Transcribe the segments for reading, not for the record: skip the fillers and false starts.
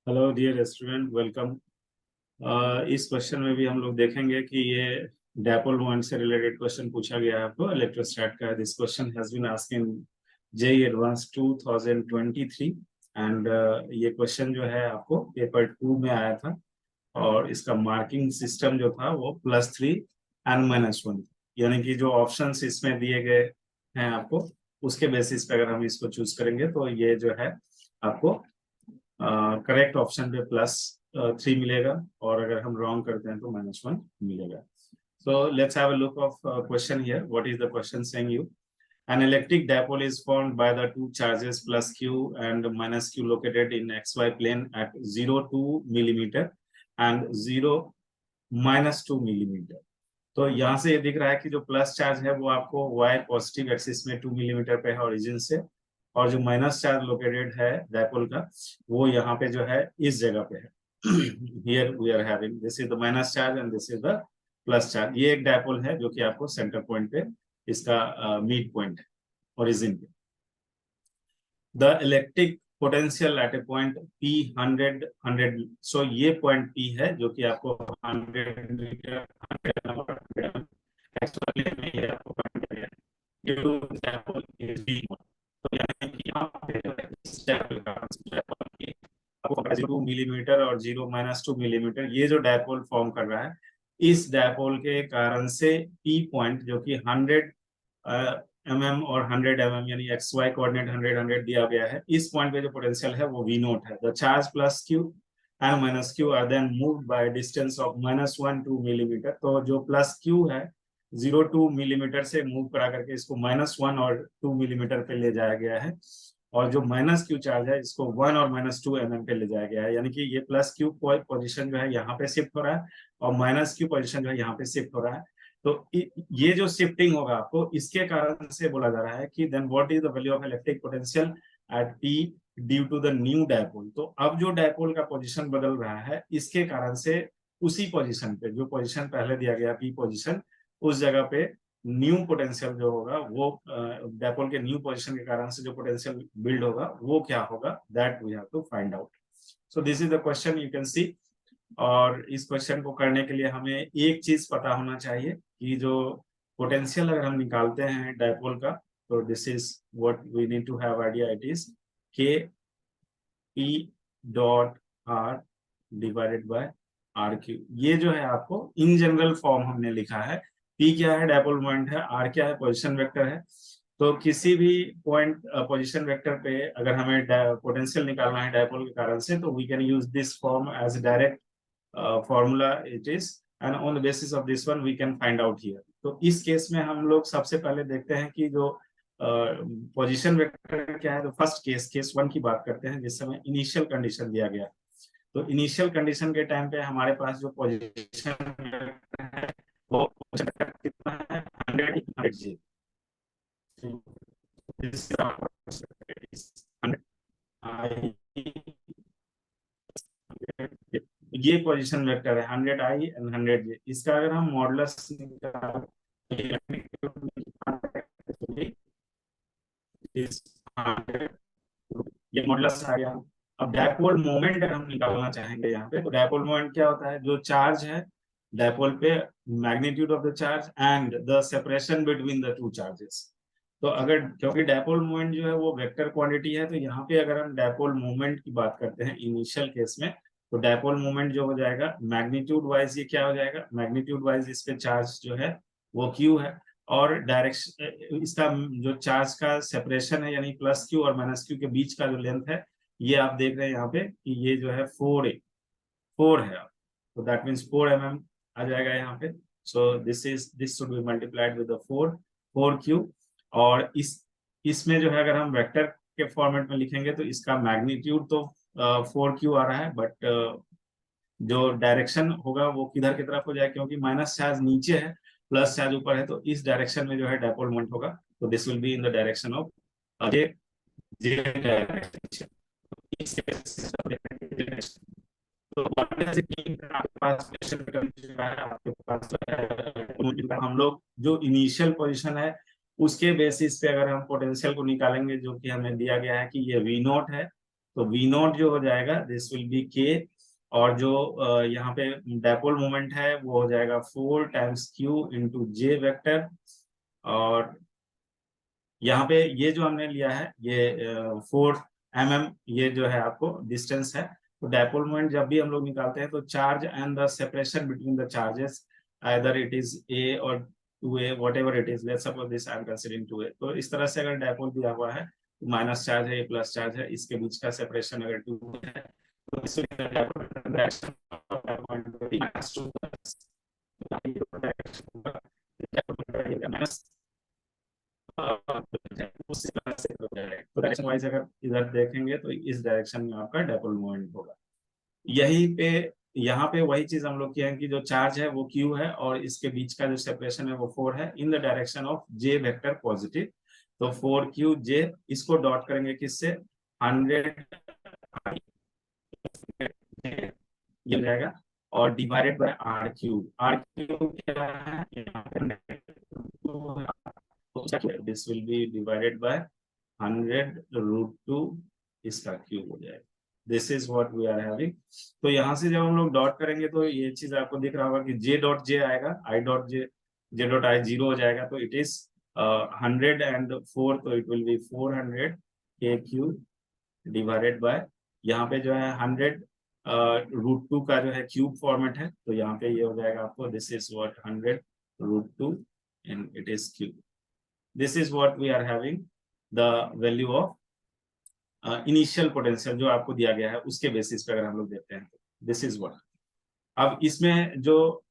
Hello dear student, welcome. इस question में भी हम लोग देखेंगे कि ये डायपोल मोमेंट से रिलेटेड क्वेश्चन पूछा गया है आपको, इलेक्ट्रोस्टैट का। This question has been asked in JEE advance 2023 and ये क्वेश्चन जो है आपको पेपर 2 में आया था। और इसका मार्किंग सिस्टम जो था वो +3 एंड -1, यानी कि जो ऑप्शंस इसमें दिए गए हैं आपको, उसके बेसिस पे अगर हम इसको चूज करेंगे तो ये जो है आपको करेक्ट ऑप्शन पे +3 मिलेगा, और अगर हम रॉन्ग करते हैं तो -1 मिलेगा। So let's have a look of question here. What is the question saying you? An electric dipole is formed by the two charges plus q and minus q located in xy plane at 0 2 millimeter and 0 -2 millimeter. तो यहाँ से ये दिख रहा है कि जो plus charge है वो आपको y पॉजिटिव एक्सिस में 2 मिलीमीटर पे है ओरिजिन से, और जो माइनस चार्ज लोकेटेड है डायपोल का वो यहाँ पे जो है इस जगह पे है। Here we are having this is the minus charge and this is the plus charge. ये एक डायपोल है जो कि आपको सेंटर पॉइंट पे इसका मिड पॉइंट है ओरिजिन पे। The electric potential eight A point P 100 सो ये पॉइंट P है जो कि आपको 100 मीटर 100 एक्चुअली में ये आपको पॉइंट दिया है। due to example is B one। तो यानी कि यहाँ पे जो है इस डायपोल का डायपोल की आपको 2 मिलीमीटर और 0 -2 मिलीमीटर ये जो डायपोल फॉर्म कर रहा है, इस डायपोल के कारण से P पॉइंट जो कि 100 mm और 100 mm यानी एक्स वाई कोऑर्डिनेट 100 100 दिया गया है, इस पॉइंट पे जो पोटेंशियल है वो V नोट है। The charge plus Q and minus Q are then moved by distance of -1 2 millimetre. तो जो प्लस Q है 0 2 मिलीमीटर से मूव करा करके इसको -1 और 2 मिलीमीटर पे ले जाया गया है, और जो माइनस क्यू चार्ज है इसको 1 और -2 mm पे ले जाया गया है। यानी कि ये प्लस क्यू पोजिशन जो है यहाँ पे शिफ्ट हो रहा है और माइनस क्यू पोजिशन जो है यहाँ पे शिफ्ट हो रहा है। तो ये जो शिफ्टिंग होगा आपको इसके कारण से बोला जा रहा है कि then what is the value of electric potential at P due to the new dipole. तो अब जो डायपोल का पोजीशन बदल रहा है इसके कारण से उसी पोजीशन पे जो पोजीशन पहले दिया गया P पोजीशन, उस जगह पे न्यू पोटेंशियल जो होगा वो डायपोल के न्यू पोजीशन के कारण से जो पोटेंशियल बिल्ड होगा वो क्या होगा, that we have to find out. So this is the question you can see. और इस क्वेश्चन को करने के लिए हमें एक चीज पता होना चाहिए कि जो पोटेंशियल अगर हम निकालते हैं डायपोल का, तो this is what we need to have idea. It is K P dot R divided by R Q. ये जो है आपको इन जनरल फॉर्म हमने लिखा है। पी क्या है, डायपोल मोमेंट है, आर क्या है, पोजीशन वेक्टर है। तो किसी भी पॉइंट पोजीशन वेक्टर पे अगर हमें पोटेंशियल निकालना है डायपोल के कारण से, तो we can use this form as direct formula it is, and on the basis of this one we can find out here. तो इस केस में हम लोग सबसे पहले देखते हैं कि जो पोजीशन वेक्टर क्या है। तो फर्स्ट केस 1 की बात करते हैं जिस समय इनिशियल कंडीशन दिया गया। तो इनिशियल कंडीशन के टाइम पे हमारे पास जो पोजीशन है वो कितना है, 100 जी। ये पोजीशन वेक्टर है 100i एंड 100j। इसका अगर हम मॉडुलस ये मॉडुलस आ गया। अब डायपोल मोमेंट अगर हम निकालना चाहेंगे यहाँ पे, तो डायपोल मोमेंट क्या होता है, जो चार्ज है डायपोल पे, magnitude of the charge and the separation between the two charges. तो अगर क्योंकि डायपोल मोमेंट जो है वो वेक्टर क्वांटिटी है, तो यहाँ पे अगर हम डायपोल मोमेंट की बात करते हैं इनिशियल केस में, तो डायपोल मोमेंट जो हो जाएगा मैग्नीट्यूड वाइज ये क्या हो जाएगा, मैग्नीट्यूड वाइज इस पे चार्ज जो है वो क्यू है, और डायरेक्शन इसका जो चार्ज का सेपरेशन है यानी प्लस क्यू और माइनस क्यू के बीच का जो लेंथ है, ये आप देख रहे हैं यहाँ पे कि ये जो है 4 है। तो दैट मीन्स 4 mm आ जाएगा यहाँ पे। So this should be multiplied with 4 Q. और इसमें जो है अगर हम वेक्टर के फॉर्मेट में लिखेंगे तो इसका मैग्नीट्यूड तो 4 क्यू आ रहा है, बट जो डायरेक्शन होगा वो किधर की तरफ हो जाए, क्योंकि माइनस चार्ज नीचे है प्लस चार्ज ऊपर है, तो इस डायरेक्शन में जो है डायपोल मोमेंट होगा। तो this will be in the direction of J J direction. तो आपके पास हम लोग जो इनिशियल पोजीशन है उसके बेसिस पे अगर हम पोटेंशियल को निकालेंगे, जो कि हमें दिया गया है कि ये V नोट है तो वी नॉट जो हो जाएगा दिस विल बी के, और जो यहाँ पे डायपोल मोमेंट है वो हो जाएगा 4 टाइम्स क्यू इंटू जे वेक्टर। और यहाँ पे ये जो हमने लिया है ये 4 mm ये जो है आपको डिस्टेंस है। तो डायपोल मोमेंट जब भी हम लोग निकालते हैं तो charge and the separation between the charges, either it is a और 2a, what ever it is, let's suppose this I am considering 2a। तो इस तरह से अगर डायपोल दिया हुआ है तो माइनस चार्ज है, ये प्लस चार्ज है, इसके बीच का सेपरेशन अगर 2 है तो इसमें तो डायरेक्शन वाइज अगर इधर देखेंगे तो इस डायरेक्शन में आपका डायपोल मूवमेंट होगा। यही पे यहाँ पे वही चीज हम लोग किए हैं कि जो चार्ज है वो Q है और इसके बीच का जो सेपरेशन है वो 4 है in the direction of J vector positive. तो 4QJ इसको डॉट करेंगे किससे, 100 ये हो जाएगा और डिवाइडेड बाय R क्यूब क्या है यहाँ पे, this will be divided by 100√2 इसका क्यूब हो जाएगा। This is what we are having. तो यहाँ से जब हम लोग डॉट करेंगे तो ये चीज आपको दिख रहा होगा कि जे डॉट जे आएगा, I dot J, J dot I 0 हो जाएगा। तो इट इज 104, तो इट विल बी 400 के क्यूब डिवाइडेड बाय, यहाँ पे जो है 100√2 का जो है क्यूब फॉर्मेट है, तो यहाँ पे ये हो जाएगा आपको this is what 100√2 and it is cube. This is what we are having the value of initial potential जो आपको दिया गया है उसके बेसिस पे अगर हम लोग देखते हैं तो दिस इज व्हाट। अब इसमें जो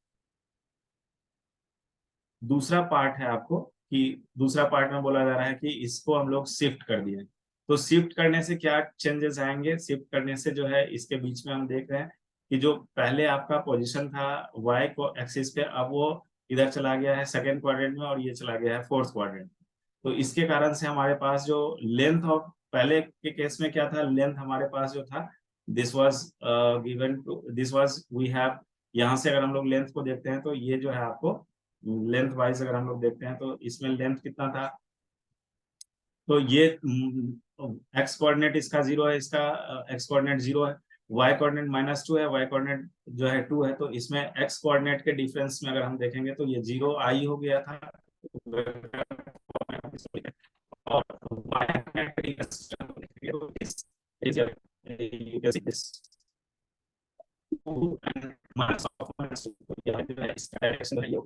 दूसरा पार्ट है आपको, कि दूसरा पार्ट में बोला जा रहा है कि इसको हम लोग शिफ्ट कर दिए। तो शिफ्ट करने से क्या चेंजेस आएंगे, शिफ्ट करने से जो है इसके बीच में हम देख रहे हैं कि जो पहले आपका पोजीशन था वाई को एक्सिस पे, अब वो इधर चला गया है सेकेंड क्वाड्रेंट में और ये चला गया है फोर्थ क्वाड्रेंट। तो इसके कारण से हमारे पास जो लेंथ ऑफ, पहले के केस में क्या था, लेंथ हमारे पास जो था this was given to this was we have, यहाँ से अगर हम लोग लेंथ को देखते हैं तो ये जो है आपको लेंथ वाइज अगर हम लोग देखते हैं तो इसमें लेंथ कितना था, तो ये एक्स कोऑर्डिनेट इसका 0 है, इसका एक्स कोऑर्डिनेट 0 है, वाई कोऑर्डिनेट -2 है, वाई कोऑर्डिनेट जो है 2 है। तो इसमें एक्स कोऑर्डिनेट के डिफरेंस में अगर हम देखेंगे तो ये 0 आई हो गया था और y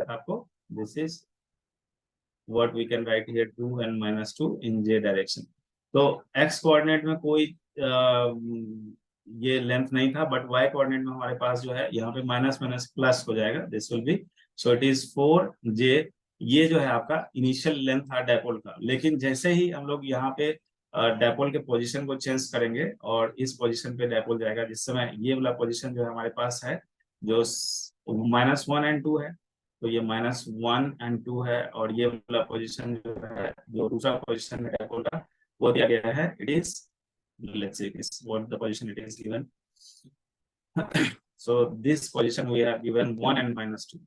आपको this is what we can write here 2 and -2 in j direction। तो x कोऑर्डिनेट में कोई ये लेंथ नहीं था, बट y कोऑर्डिनेट में हमारे पास जो है यहाँ पे माइनस माइनस प्लस हो जाएगा, this will B, so it is 4j। ये जो है आपका इनिशियल लेंथ था डायपोल का, लेकिन जैसे ही हम लोग यहाँ पे डायपोल के पोजीशन को चेंज करेंगे और इस पोजीशन पे डायपोल जाएगा, जिस समय ये वाला पोजीशन जो है हमारे पास है जो -1 and 2 है, तो ये -1 and 2 है, और ये वाला पोजीशन जो है जो दूसरा पोजीशन है डायपोल का वो दिया गया है, it is, let's say this what the position it is given। so this position we have given 1 and -2,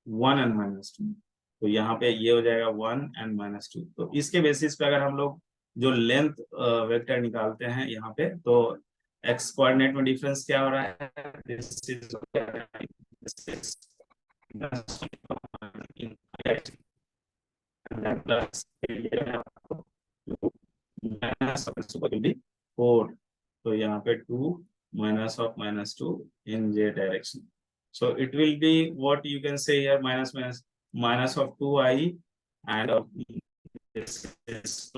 1 and -2, तो यहाँ पे ये हो जाएगा 1 and -2। तो इसके बेसिस पे अगर हम लोग जो लेंथ वेक्टर निकालते हैं यहाँ पे, तो एक्स कोऑर्डिनेट में डिफरेंस क्या हो रहा है, दिस इज प्लस 4, तो यहाँ पे 2 -2 in j direction, so it will be what you can say here minus of 2i and of this is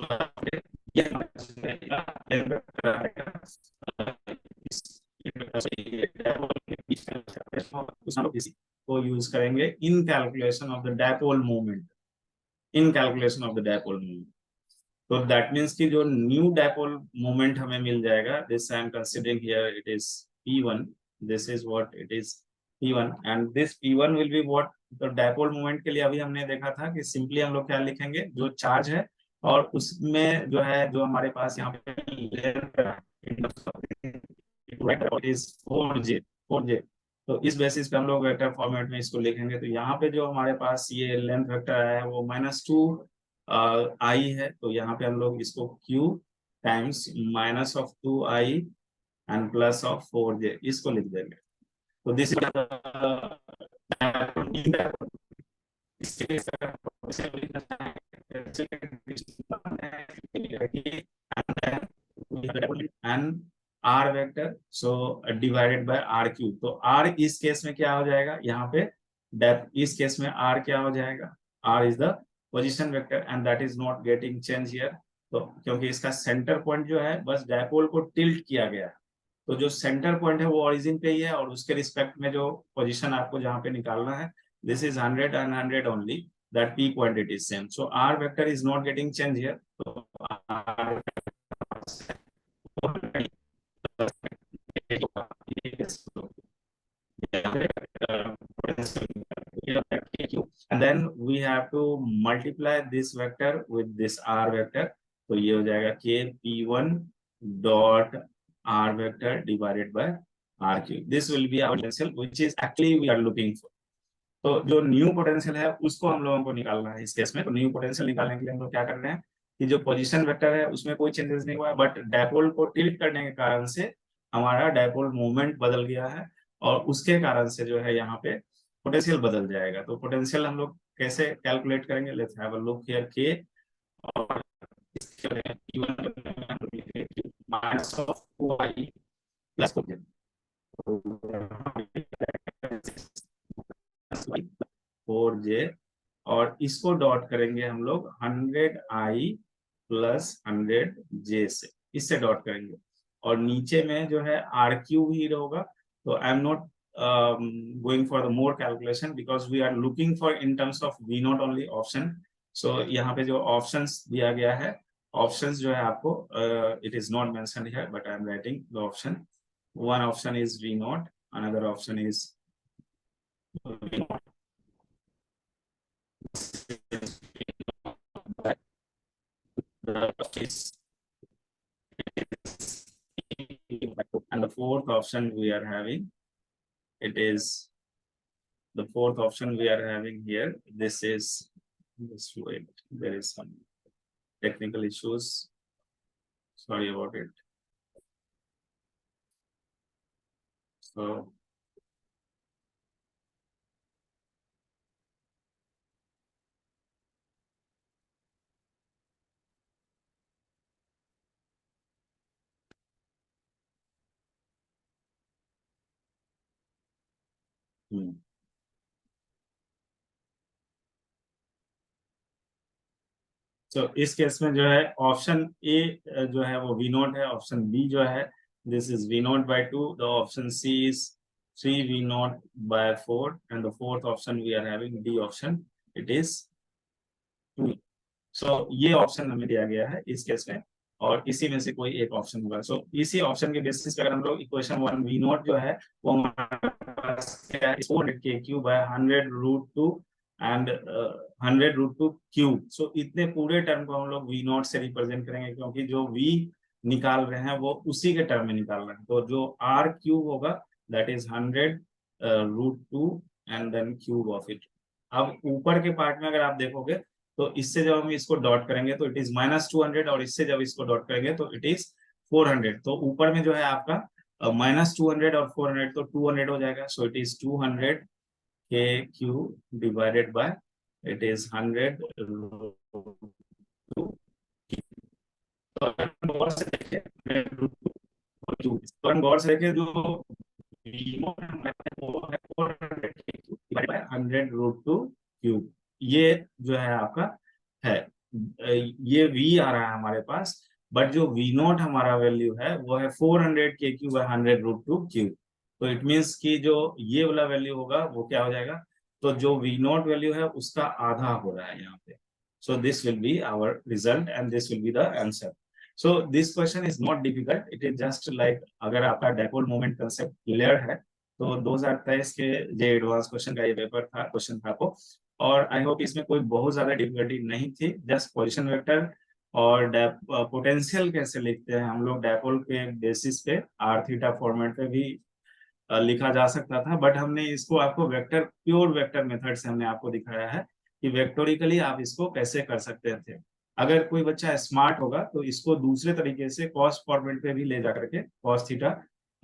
को यूज करेंगे इन calculation of the dipole moment, in calculation of the dipole moment. तो that means कि जो new dipole moment हमें मिल जाएगा, this I am considering here it is p1, this is what it is p1 and this p1 will be what, तो dipole moment के लिए अभी हमने देखा था कि सिंपली हम लोग क्या लिखेंगे, जो चार्ज है और उसमें जो है जो हमारे पास यहाँ पे इज 4j। तो इस बेसिस पे हम लोग वेक्टर फॉर्मेट में इसको लिखेंगे। तो यहाँ पे जो हमारे पास ये लेंथ वेक्टर आया है वो -2 आई है, तो यहाँ पे हम लोग इसको q times -2i and plus of 4j, इसको लिख देंगे। तो this and R vector so divided by R cube. तो आर इस केस में क्या हो जाएगा, यहाँ पे डेप इस केस में आर क्या हो जाएगा, R is the position vector and that is not getting change here. तो क्योंकि इसका सेंटर पॉइंट जो है बस डायपोल को टिल्ट किया गया है, तो जो सेंटर पॉइंट है वो ओरिजिन पे ही है और उसके रिस्पेक्ट में जो पोजीशन आपको जहां पे निकालना है, this is 100 and 100 only, that p quantity is same, so r vector is not getting change here, so r and then we have to multiply this vector with this r vector, तो ये हो जाएगा k p1 dot r vector divided by r cube. This will be our potential which is actually we are looking for. तो जो new potential है उसको हम लोगों को निकालना है इस केस में। तो न्यू पोटेंशियल निकालने के लिए हम लोग क्या कर रहे हैं कि जो पोजीशन वेक्टर है उसमें कोई चेंजेस नहीं हुआ है, बट डायपोल को टिल्ट करने के कारण से हमारा डायपोल मूवमेंट बदल गया है और उसके कारण से जो है यहाँ पे पोटेंशियल बदल जाएगा। तो पोटेंशियल हम लोग कैसे कैलकुलेट करेंगे, let's have a look here के और minus of 2i plus 4j और इसको डॉट करेंगे हम लोग 100i प्लस 100j से, इससे डॉट करेंगे और नीचे में जो है आर क्यू ही होगा। तो I am not going for the more calculation because we are looking for in terms of we not only option. So यहाँ पे जो ऑप्शंस दिया गया है, ऑप्शंस जो है आपको it is not mentioned here but I am writing the option. One option is V naught, another option is V naught and the fourth option we are having, it is the fourth option we are having here. This is this wait, there is some technical issues, sorry about it. So तो इस case में जो है option A जो है वो V naught है, option B जो है this is V naught by 2, the option C is 3 V naught by 4 and the fourth option we are having D option, it is 2। So ये ऑप्शन हमें दिया गया है इस केस में और इसी में से कोई एक ऑप्शन होगा। सो इसी ऑप्शन के बेसिस पे अगर हम लोग इक्वेशन 1 वी नॉट जो है वो हमारे पास क्या है, 400 के cube by 100 root 2 and 100 root 2 cube. So इतने पूरे टर्म को हम लोग वी नॉट से रिप्रेजेंट करेंगे क्योंकि जो वी निकाल रहे हैं वो उसी के टर्म में निकाल रहे हैं। तो जो आर क्यूब होगा that is 100 root 2 and then cube of it. अब ऊपर के पार्ट में अगर आप देखोगे तो इससे जब हम इसको डॉट करेंगे तो इट इज -200 और इससे जब इसको डॉट करेंगे तो इट इज 400। तो ऊपर में जो है आपका -200 और 400 तो 200 हो जाएगा। सो इट इज 200 के cube divided by it is 100 तो गौर से देखिए जो 100 रूट 2 क्यूब, ये जो है आपका है, ये v आ रहा है हमारे पास, बट जो v नॉट हमारा वैल्यू है वो है 400 के क्यूब 100 रूट 2 क्यूब। तो इट मीन्स कि जो ये वाला वैल्यू होगा वो क्या हो जाएगा, तो जो v नॉट वैल्यू है उसका आधा हो रहा है यहाँ पे। So this will be our result and this will be the answer. So this question is not difficult. It is just like अगर आपका डायपोल मोमेंट कंसेप्ट क्लियर है तो 2023 के जे एडवांस क्वेश्चन का ये पेपर था, क्वेश्चन था वो, और आई होप इसमें कोई बहुत ज्यादा डिफिकल्टी नहीं थी। जस्ट पोजीशन वेक्टर और पोटेंशियल कैसे लिखते हैं हम लोग डायपोल के बेसिस पे आर थीटा फॉर्मेट पे भी लिखा जा सकता था, बट हमने इसको आपको वेक्टर प्योर वेक्टर मेथड से हमने आपको दिखाया है कि वेक्टोरिकली आप इसको कैसे कर सकते थे। अगर कोई बच्चा स्मार्ट होगा तो इसको दूसरे तरीके से कॉस फॉर्मेट पे भी ले जा करके कॉस थीटा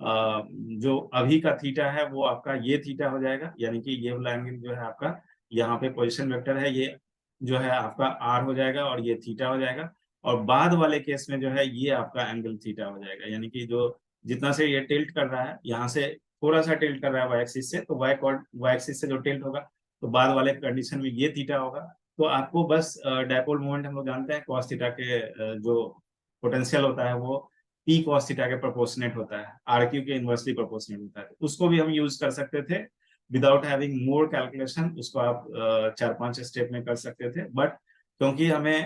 जो अभी का थीटा है वो आपका ये थीटा हो जाएगा, यानी कि ये वाला एंगल जो है आपका यहाँ पे पोजीशन वेक्टर है, ये जो है आपका आर हो जाएगा और ये थीटा हो जाएगा। और बाद वाले केस में जो है ये आपका एंगल थीटा हो जाएगा, यानी कि जो जितना से ये टिल्ट कर रहा है, यहाँ से थोड़ा सा टिल्ट कर रहा है वाई एक्सिस से, तो वाई एक्सिस से जो टिल्ट होगा तो बाद वाले कंडीशन में ये थीटा होगा। तो आपको बस डायपोल मोमेंट हम लोग जानते हैं कॉस थीटा के जो पोटेंशियल होता है वो पी कॉस थीटा के प्रोपोर्शनेट होता है, आर क्यू के इनवर्सली प्रोपोर्शनेट होता है। उसको भी हम यूज कर सकते थे विदाउट हैविंग मोर कैलकुलेशन, उसको आप 4-5 स्टेप में कर सकते थे। बट क्योंकि हमें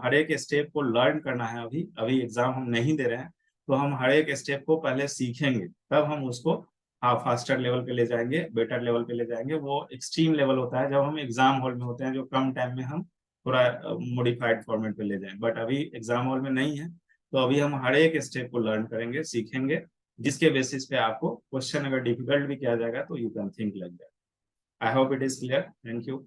हर एक स्टेप को लर्न करना है, अभी अभी एग्जाम हम नहीं दे रहे हैं, तो हम हर एक स्टेप को पहले सीखेंगे, तब हम उसको फास्टर लेवल पे ले जाएंगे, बेटर लेवल पे ले जाएंगे। वो एक्सट्रीम लेवल होता है जब हम एग्जाम हॉल में होते हैं, जो कम टाइम में हम थोड़ा मॉडिफाइड फॉर्मेट पे ले जाएं, बट अभी एग्जाम हॉल में नहीं है। तो अभी हम हर एक स्टेप को लर्न करेंगे, सीखेंगे, जिसके बेसिस पे आपको क्वेश्चन अगर डिफिकल्ट भी किया जाएगा तो you can think like that. I hope it is clear. Thank you.